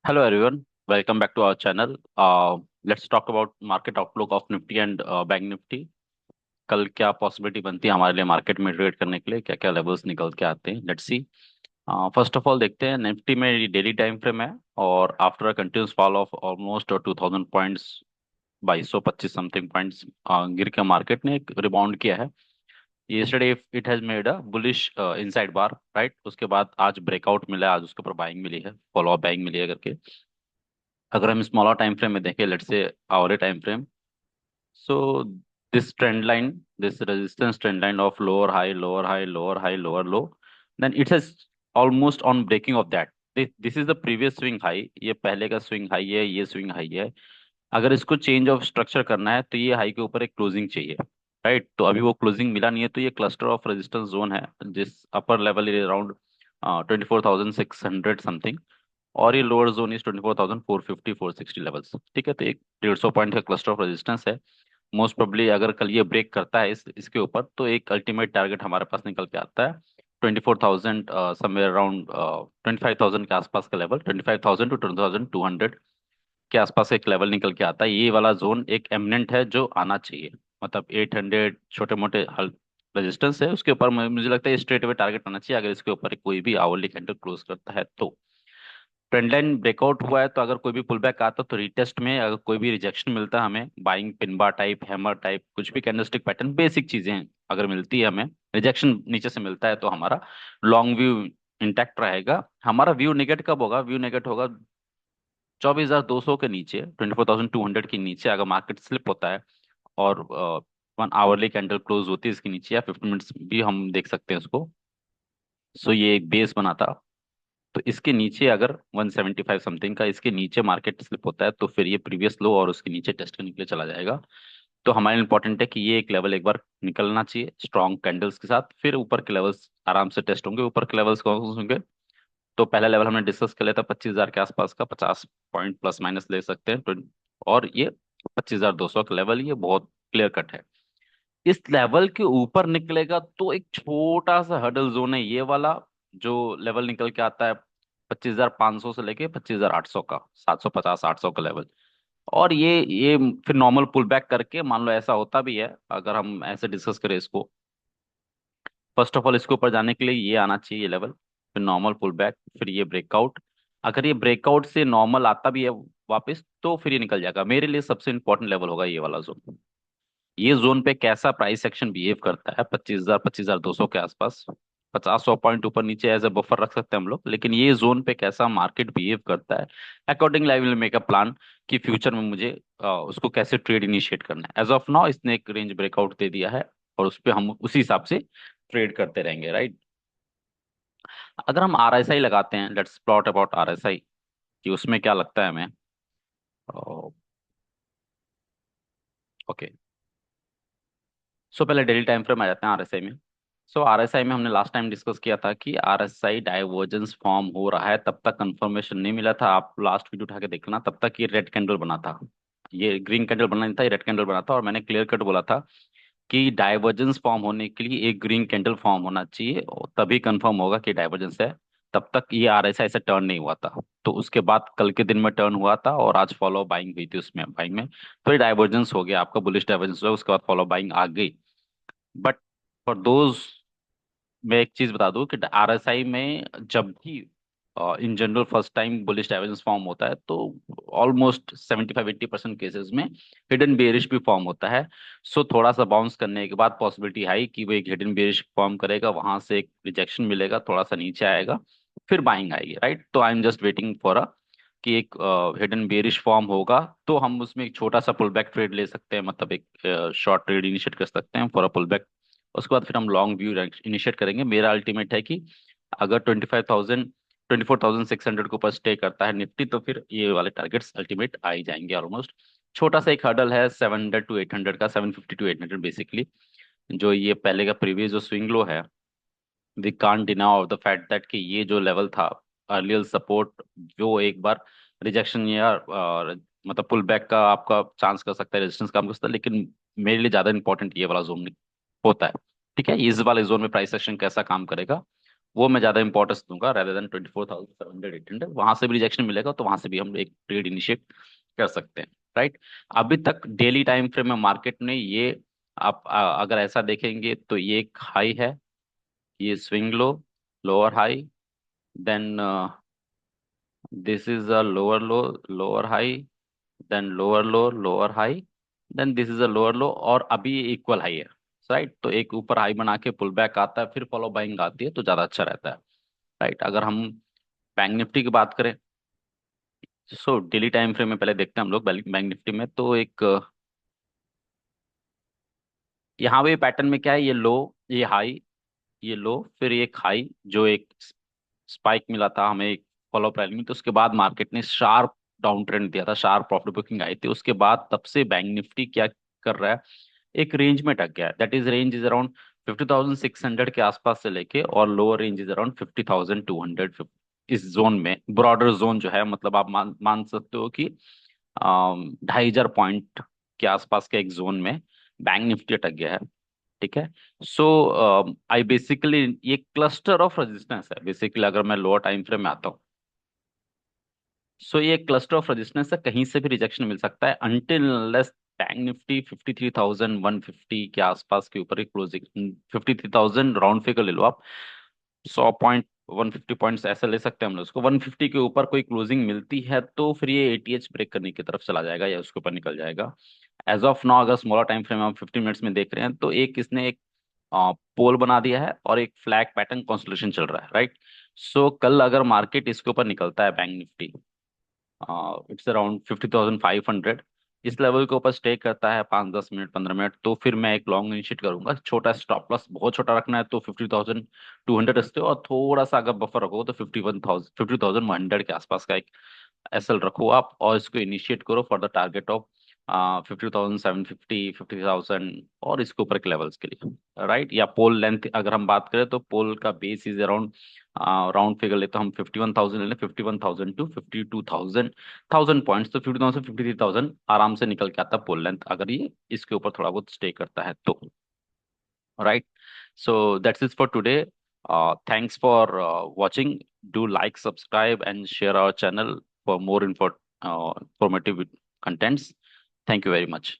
Hello everyone, welcome back to our channel. Let's talk about market outlook of Nifty and Bank Nifty. कल क्या possibility बनती है हमारे लिए मार्केट में ट्रेड करने के लिए, क्या क्या लेवल्स निकल के आते हैं, let's see. First of all देखते हैं निफ्टी में डेली टाइम फ्रेम है और after a continuous fall of almost 2000 points, 2225 something points गिर के मार्केट ने एक रिबाउंड किया है। yesterday it has made a bullish inside bar, right. उसके बाद आज ब्रेकआउट मिला है, आज उसके ऊपर बाइंग मिली है, फॉलो अप बाइंग मिली है करके। अगर हम स्मॉलर टाइम फ्रेम में देखें, let's say our time frame, so this trend line, this resistance trend line of lower high lower high lower high lower low, then it has almost on breaking of that. This is the previous swing high, ये पहले का swing high है, ये swing high है। अगर इसको change of structure करना है तो ये हाई के ऊपर एक क्लोजिंग चाहिए, राइट। तो अभी वो क्लोजिंग मिला नहीं है, तो ये क्लस्टर ऑफ रेजिस्टेंस जोन है जिस upper level is around 24,600 something, और ये लोअर जोन इज 24,450 460 लेवल्स। ठीक है, तो एक 150 पॉइंट का क्लस्टर ऑफ रेजिस्टेंस है। मोस्ट प्रोबेबली अगर कल ये ब्रेक करता है इसके ऊपर, तो एक अल्टीमेट टारगेट हमारे पास निकल के आता है 24,000, समवेयर अराउंड 25,000 के आसपास का लेवल, 25,000 टू 22,200 के आसपास एक लेवल निकल के आता है। ये वाला जोन एक एमिनेंट है जो आना चाहिए, मतलब 800 छोटे मोटे हल रेजिस्टेंस है, उसके ऊपर मुझे लगता है स्ट्रेट अवे टारगेट आना चाहिए अगर इसके ऊपर कोई भी आवरली कैंडल क्लोज करता है तो। ट्रेंड लाइन ब्रेकआउट हुआ है, तो अगर कोई भी पुल बैक आता तो रिटेस्ट में अगर कोई भी रिजेक्शन मिलता है हमें, buying pin bar type, hammer type, कुछ भी कैंडलस्टिक पैटर्न, बेसिक चीजें हैं, अगर मिलती है हमें, रिजेक्शन नीचे से मिलता है, तो हमारा लॉन्ग व्यू इंटैक्ट रहेगा। हमारा व्यू नेगेट कब होगा? व्यू नेगेट होगा 24,200 के नीचे, 24,200 के नीचे अगर मार्केट स्लिप होता है, और 1 आवरली कैंडल क्लोज होती है इसके नीचे, या 50 मिनट्स भी हम देख सकते हैं उसको। सो ये एक बेस बना था, तो इसके नीचे अगर 175 समथिंग का इसके नीचे मार्केट स्लिप होता है, तो फिर ये प्रीवियस लो और उसके नीचे टेस्ट करने के लिए चला जाएगा। तो हमारे इंपॉर्टेंट है कि ये एक लेवल एक बार निकलना चाहिए स्ट्रॉन्ग कैंडल्स के साथ, फिर ऊपर के लेवल्स आराम से टेस्ट होंगे। ऊपर के लेवल्स कौन कौन से होंगे? तो पहला लेवल हमने डिस्कस कर लिया था 25,000 के आसपास का, 50 पॉइंट प्लस माइनस ले सकते हैं, और ये 25,200 का लेवल, ये बहुत क्लियर कट है। इस लेवल के ऊपर निकलेगा तो एक छोटा सा हर्डल जोन है ये वाला, जो लेवल निकल के आता है 25,500 से लेके 25,800 का, 750 800 का लेवल। और ये फिर नॉर्मल पुल बैक करके, मान लो ऐसा होता भी है, अगर हम ऐसे डिस्कस करें इसको, फर्स्ट ऑफ ऑल इसके ऊपर जाने के लिए ये आना चाहिए ये लेवल, फिर नॉर्मल पुल बैक, फिर ये ब्रेकआउट। अगर ये ब्रेकआउट से नॉर्मल आता भी है वापस, तो फिर ये निकल जाएगा। मेरे लिए सबसे इंपॉर्टेंट लेवल होगा ये वाला जोन। ये जोन पे कैसा प्राइस एक्शन बिहेव करता है 25,000 25,200 के आसपास, 50 100 पॉइंट ऊपर नीचे एज ए बफर रख सकते हैं हम लोग, लेकिन ये जोन पे कैसा मार्केट बिहेव करता है, accordingly I will make a plan कि फ्यूचर में मुझे उसको कैसे ट्रेड इनिशिएट करना है। एज ऑफ नाउ इसने एक रेंज ब्रेकआउट दे दिया है, और उस पर हम उसी हिसाब से ट्रेड करते रहेंगे, राइट। अगर हम RSI लगाते हैं, लेट्स प्लॉट अबाउट RSI, कि उसमें क्या लगता है हमें। ओके, सो पहले डेली टाइम फ्रेम आ जाते हैं RSI में। सो RSI में हमने लास्ट टाइम डिस्कस किया था कि RSI डाइवर्जेंस फॉर्म हो रहा है, तब तक कंफर्मेशन नहीं मिला था। आप लास्ट वीडियो उठा के देखना, तब तक ये रेड कैंडल बना था, ये ग्रीन कैंडल बना नहीं था, ये रेड कैंडल बना था। और मैंने क्लियर कट बोला था कि डाइवर्जेंस फॉर्म होने के लिए एक ग्रीन कैंडल फॉर्म होना चाहिए, और तभी कंफर्म होगा कि डाइवर्जेंस है। तब तक ये RSI ऐसे टर्न नहीं हुआ था, तो उसके बाद कल के दिन में टर्न हुआ था, और आज फॉलो बाइंग हुई थी उसमें, बाइंग में तो ये डाइवर्जेंस हो गया आपका, बुलिश डाइवर्जेंस हुआ, उसके बाद फॉलो बाइंग आ गई। बट फॉर दोज, मैं एक चीज बता दूं कि RSI में जब भी in general first time bullish divergence form होता है, तो ऑलमोस्ट 75 80% केसेस में हिडन बेयरिश भी फॉर्म होता है। सो थोड़ा सा बाउंस करने के बाद पॉसिबिलिटी हाई कि वो एक हिडन बेयरिश फॉर्म करेगा, वहां से एक रिजेक्शन मिलेगा, थोड़ा सा नीचे आएगा, फिर बाइंग आएगी, राइट। तो I am just waiting for a कि एक हिडन बेयरिश फॉर्म होगा, तो हम उसमें एक छोटा सा पुल बैक ट्रेड ले सकते हैं, मतलब एक शॉर्ट ट्रेड इनिशिएट कर सकते हैं फॉर अ पुल बैक। उसके बाद फिर हम लॉन्ग व्यू इनिशिएट करेंगे। मेरा अल्टीमेट है कि अगर 25,000 24,600 के ऊपर स्टे करता है निफ्टी, तो फिर ये वाले टारगेट्स अल्टीमेट आ ही जाएंगे ऑलमोस्ट। छोटा सा एक हर्डल है 700 टू 800 का, 750 टू 800 बेसिकली, जो ये पहले का प्रीवियस जो स्विंग लो है। We can't deny of the fact that कि ये जो लेवल था अर्लियर सपोर्ट, जो एक बार रिजेक्शन या मतलब पुल बैक का आपका चांस कर सकता है, रेजिस्टेंस काम कर सकता है, लेकिन मेरे लिए ज्यादा इंपॉर्टेंट ये वाला जोन होता है। ठीक है, इस वाले जोन में प्राइस एक्शन कैसा काम करेगा, वो मैं ज्यादा इंपॉर्टेंस दूंगा रेदर देन 24,700 800। वहां से भी रिजेक्शन मिलेगा तो वहां से भी हम एक ट्रेड इनिशिएट कर सकते हैं, राइट। अभी तक डेली टाइम फ्रेम में मार्केट ने ये, आप अगर ऐसा देखेंगे तो ये एक हाई है, ये swing low, lower high, then this is a lower low, lower high, then lower low, lower high, then this is a lower low, और अभी ये इक्वल हाई है, राइट। तो एक ऊपर हाई बना के पुल बैक आता है, फिर फॉलो बाइंग आती है तो ज्यादा अच्छा रहता है, राइट। अगर हम बैंक निफ्टी की बात करें, सो डेली टाइम फ्रेम में पहले देखते हैं हम लोग बैंक निफ्टी में, तो एक यहाँ पे पैटर्न में क्या है, ये लो, ये हाई, ये लो, फिर एक हाई जो एक स्पाइक मिला था हमें एक फॉलो अप रैली में, तो उसके बाद मार्केट ने शार्प डाउन ट्रेंड दिया था, शार्प प्रॉफिट बुकिंग आई थी। उसके बाद तब से बैंक निफ्टी क्या कर रहा है, एक रेंज में टक गया है, that is range is around 50,600 के आसपास से लेके, और लोअर रेंज इज अराउंड 50,200। इस जोन में ब्रॉडर जोन जो है, मतलब आप मान सकते हो कि 2,500 पॉइंट के आसपास के एक जोन में बैंक निफ्टी अटक गया है, ठीक है। सो आई बेसिकली, ये क्लस्टर ऑफ रेजिस्टेंस है बेसिकली, अगर मैं लोअर टाइम फ्रेम में आता हूँ, सो ये क्लस्टर ऑफ रेजिस्टेंस है, कहीं से भी रिजेक्शन मिल सकता है अनटिल लेस बैंक निफ्टी 53,150 के आसपास के ऊपर ही क्लोजिंग, 53,000 राउंड फिगर ले लो आप, 100 पॉइंट, 150 पॉइंट्स ऐसे ले सकते हैं हम लोग उसको। 150 के ऊपर कोई क्लोजिंग मिलती है तो फिर ये एटीएच ब्रेक करने की तरफ चला जाएगा या उसके ऊपर निकल जाएगा। एज ऑफ नाउ अगर स्मॉलर टाइम फ्रेम हम 15 मिनट्स में देख रहे हैं, तो एक इसने एक पोल बना दिया है और एक फ्लैग पैटर्न कॉन्स्टलेशन चल रहा है, राइट। सो कल अगर मार्केट इसके ऊपर निकलता है बैंक निफ्टी, इट्स अराउंड 50,500, इस लेवल के ऊपर स्टे करता है 5-10 मिनट 15 मिनट, तो फिर मैं एक लॉन्ग इनिशिएट करूंगा। छोटा स्टॉप लॉस बहुत छोटा रखना है तो 50,200 रखते हो, और थोड़ा सा अगर बफर रखो तो 50,100 के आसपास का एक एसएल रखो आप, और इसको इनिशिएट करो फॉर द टारगेट ऑफ 50,750, 50,000, और इसके ऊपर के लेवल्स के लिए, राइट। या पोल लेंथ अगर हम बात करें तो पोल का base is around, round figure ले तो हम 51,000 ले लें, 51,000 टू 52,000, 1000 पॉइंट्स, तो 50,000 53,000 आराम से निकल के आता है पोल लेंथ, अगर ये इसके ऊपर थोड़ा बहुत स्टे करता है तो, right. So that's it for today. Thanks for watching. Do like, subscribe, and share our channel for more informative contents. Thank you very much.